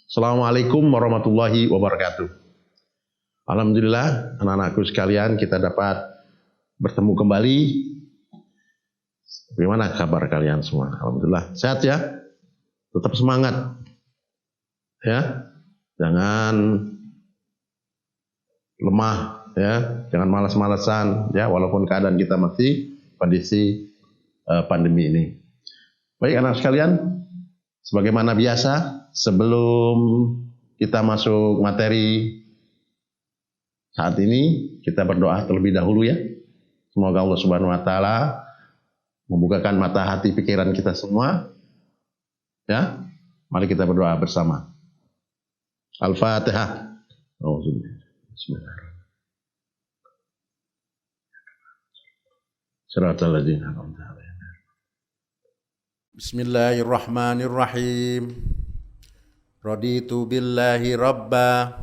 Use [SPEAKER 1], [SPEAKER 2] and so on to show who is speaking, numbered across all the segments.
[SPEAKER 1] Assalamualaikum warahmatullahi wabarakatuh. Alhamdulillah, anak-anakku sekalian, kita dapat bertemu kembali. Bagaimana kabar kalian semua? Alhamdulillah, sehat ya? Tetap semangat. Ya, jangan lemah ya, jangan malas-malasan ya, walaupun keadaan kita masih kondisi pandemi ini. Baik anak sekalian, sebagaimana biasa sebelum kita masuk materi saat ini, kita berdoa terlebih dahulu ya. Semoga Allah Subhanahu wa taala membukakan mata hati pikiran kita semua. Ya. Mari kita berdoa bersama. Al-Fatihah. Bismillahirrahmanirrahim. Shiratal ladzina an'amta 'alaihim.
[SPEAKER 2] Bismillahirrahmanirrahim. Raditu billahi rabba.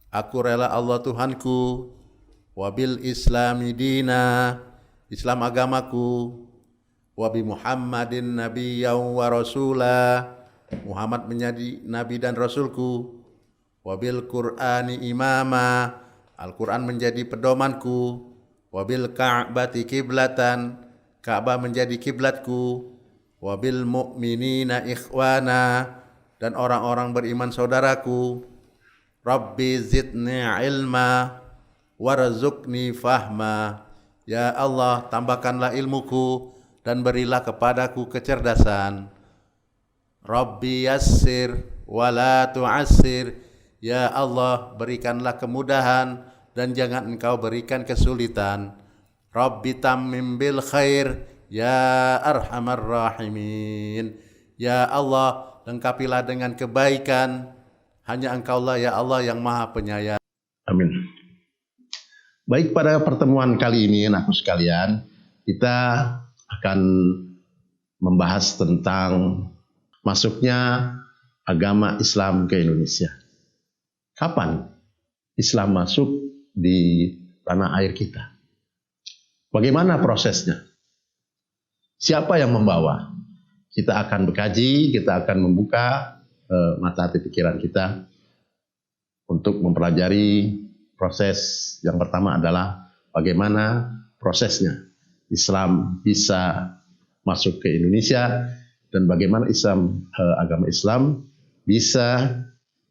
[SPEAKER 2] Aku rela Allah Tuhanku. Wabil islami dina. Islam agamaku. Wabi Muhammadin nabiyyan wa rasulah. Muhammad menjadi nabi dan rasulku. Wabil Qur'ani imama. Al-Quran menjadi pedomanku. Wabil ka'bati kiblatan. Ka'bah menjadi kiblatku. Wabil mu'minina ikhwana. Dan orang-orang beriman saudaraku. Rabbi zidni ilma warzuqni fahma. Ya Allah, tambahkanlah ilmuku dan berilah kepadaku kecerdasan. Rabbi yassir wala tu'assir. Ya Allah, berikanlah kemudahan dan jangan engkau berikan kesulitan. Rabbi tammim bil khair ya arhamar rahimin. Ya Allah, lengkapilah dengan kebaikan. Hanya engkaulah ya Allah yang maha penyayang.
[SPEAKER 1] Amin. Baik, pada pertemuan kali ini anakku sekalian, kita akan membahas tentang masuknya agama Islam ke Indonesia. Kapan Islam masuk di tanah air kita? Bagaimana prosesnya? Siapa yang membawa? Kita akan berkaji, kita akan membuka mata hati pikiran kita untuk mempelajari proses. Yang pertama adalah bagaimana prosesnya Islam bisa masuk ke Indonesia dan bagaimana agama Islam bisa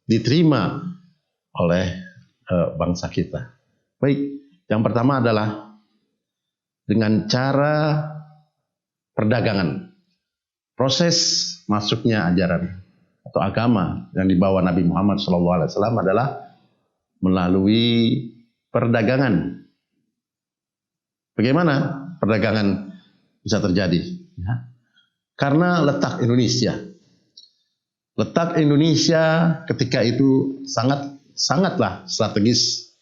[SPEAKER 1] diterima oleh bangsa kita. Baik, yang pertama adalah dengan cara perdagangan. Proses masuknya ajaran atau agama yang dibawa Nabi Muhammad SAW adalah melalui perdagangan. Bagaimana perdagangan bisa terjadi? Ya. Karena letak Indonesia ketika itu sangatlah strategis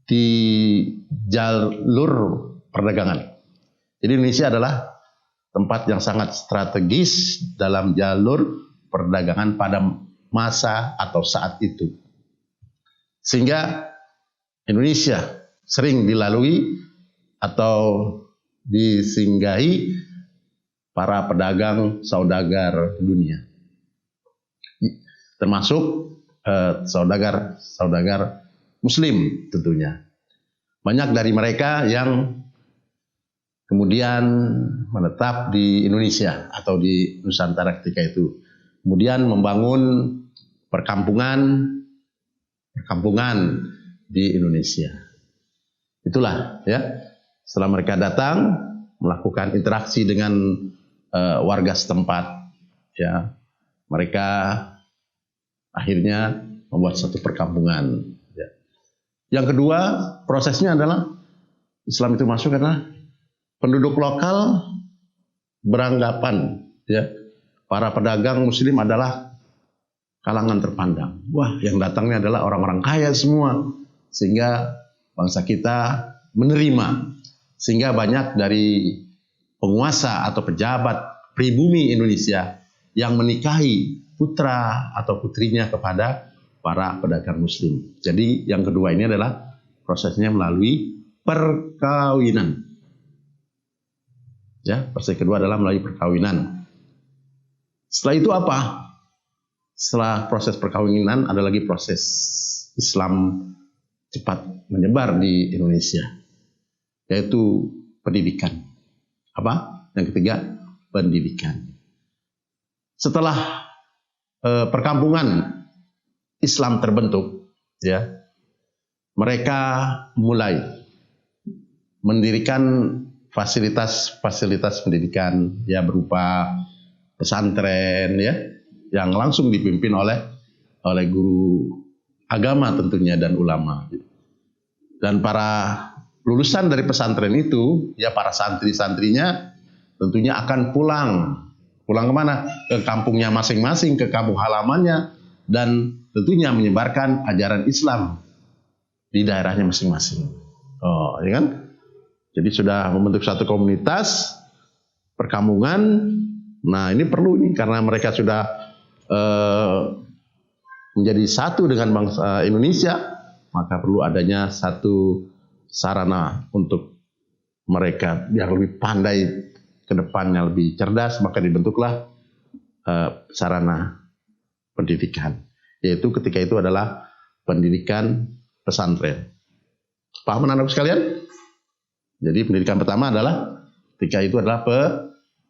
[SPEAKER 1] di jalur perdagangan. Jadi Indonesia adalah tempat yang sangat strategis dalam jalur perdagangan pada masa atau saat itu. Sehingga Indonesia sering dilalui atau disinggahi para pedagang saudagar dunia. Termasuk saudagar muslim tentunya. Banyak dari mereka yang kemudian menetap di Indonesia atau di Nusantara ketika itu. Kemudian membangun perkampungan di Indonesia. Itulah ya. Setelah mereka datang melakukan interaksi dengan warga setempat, ya, mereka akhirnya membuat satu perkampungan. Ya. Yang kedua, prosesnya adalah Islam itu masuk karena penduduk lokal beranggapan, ya, para pedagang muslim adalah kalangan terpandang. Wah, yang datangnya adalah orang-orang kaya semua. Sehingga bangsa kita menerima. Sehingga banyak dari penguasa atau pejabat pribumi Indonesia yang menikahi putra atau putrinya kepada para pedagang muslim. Jadi yang kedua ini adalah prosesnya melalui perkawinan. Ya, proses kedua adalah melalui perkawinan. Setelah itu apa? Setelah proses perkawinan ada lagi proses Islam cepat menyebar di Indonesia, yaitu pendidikan. Apa? Yang ketiga, pendidikan. Setelah perkampungan Islam terbentuk, ya, mereka mulai mendirikan fasilitas pendidikan, ya, berupa pesantren, ya, yang langsung dipimpin oleh guru agama tentunya dan ulama. Dan para lulusan dari pesantren itu, ya, para santri-santrinya tentunya akan pulang kemana? Ke kampungnya masing-masing, ke kampung halamannya, dan tentunya menyebarkan ajaran Islam di daerahnya masing-masing. Oh, ya kan? Jadi sudah membentuk satu komunitas perkampungan. Nah, ini perlu nih karena mereka sudah menjadi satu dengan bangsa Indonesia, maka perlu adanya satu sarana untuk mereka biar lebih pandai ke depannya, lebih cerdas, maka dibentuklah sarana pendidikan, yaitu ketika itu adalah pendidikan pesantren. Paham anak-anak sekalian? Jadi pendidikan pertama adalah ketika itu adalah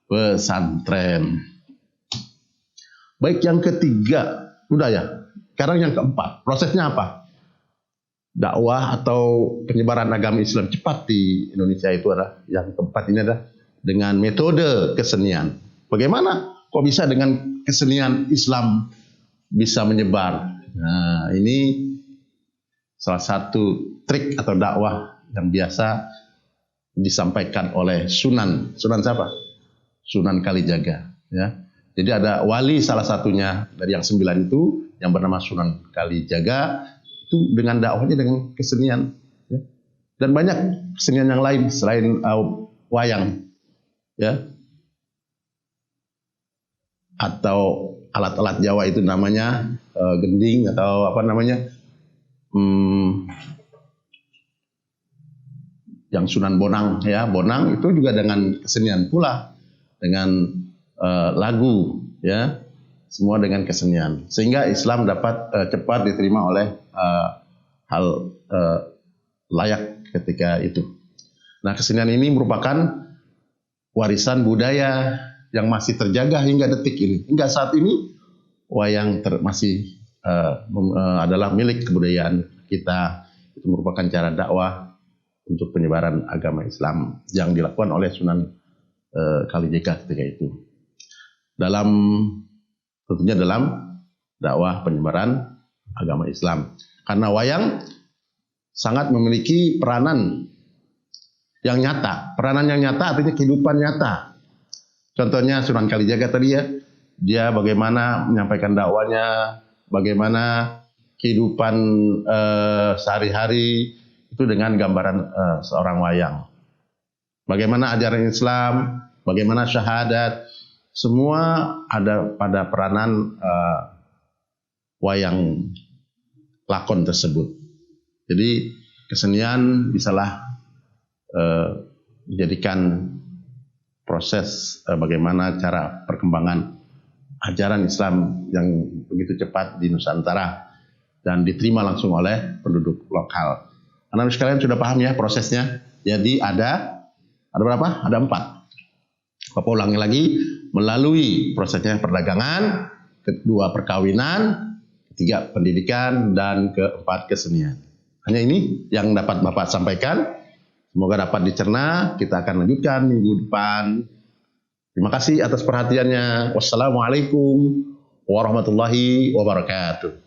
[SPEAKER 1] pesantren. Baik, yang ketiga, udah ya. Sekarang yang keempat, prosesnya apa? Dakwah atau penyebaran agama Islam cepat di Indonesia itu adalah yang keempat ini adalah dengan metode kesenian. Bagaimana? Kok bisa dengan kesenian Islam bisa menyebar? Nah, ini salah satu trik atau dakwah yang biasa disampaikan oleh Sunan. Sunan siapa? Sunan Kalijaga. Ya. Jadi ada wali salah satunya dari yang 9 itu yang bernama Sunan Kalijaga itu dengan dakwahnya dengan kesenian. Ya. Dan banyak kesenian yang lain selain wayang. Ya. Atau alat-alat Jawa itu namanya gending atau apa namanya yang Sunan Bonang, ya, Bonang itu juga dengan kesenian pula, dengan lagu, ya, semua dengan kesenian, sehingga Islam dapat cepat diterima oleh hal layak ketika itu. Nah, kesenian ini merupakan warisan budaya yang masih terjaga hingga detik ini, hingga saat ini wayang masih adalah milik kebudayaan kita. Itu merupakan cara dakwah untuk penyebaran agama Islam yang dilakukan oleh Sunan Kalijaga ketika itu. Tentunya dalam dakwah penyebaran agama Islam. Karena wayang sangat memiliki peranan yang nyata. Peranan yang nyata artinya kehidupan nyata. Contohnya Sunan Kalijaga tadi, ya, dia bagaimana menyampaikan dakwanya, bagaimana kehidupan sehari-hari itu dengan gambaran seorang wayang. Bagaimana ajaran Islam, bagaimana syahadat, semua ada pada peranan wayang lakon tersebut. Jadi kesenian bisalah dijadikan proses bagaimana cara perkembangan ajaran Islam yang begitu cepat di Nusantara dan diterima langsung oleh penduduk lokal. Anak-anak sekalian sudah paham ya prosesnya? Jadi ada berapa? Ada 4. Bapak ulangi lagi, melalui prosesnya perdagangan, kedua perkawinan, ketiga pendidikan, dan keempat kesenian. Hanya ini yang dapat Bapak sampaikan. Semoga dapat dicerna. Kita akan lanjutkan minggu depan. Terima kasih atas perhatiannya. Wassalamualaikum warahmatullahi wabarakatuh.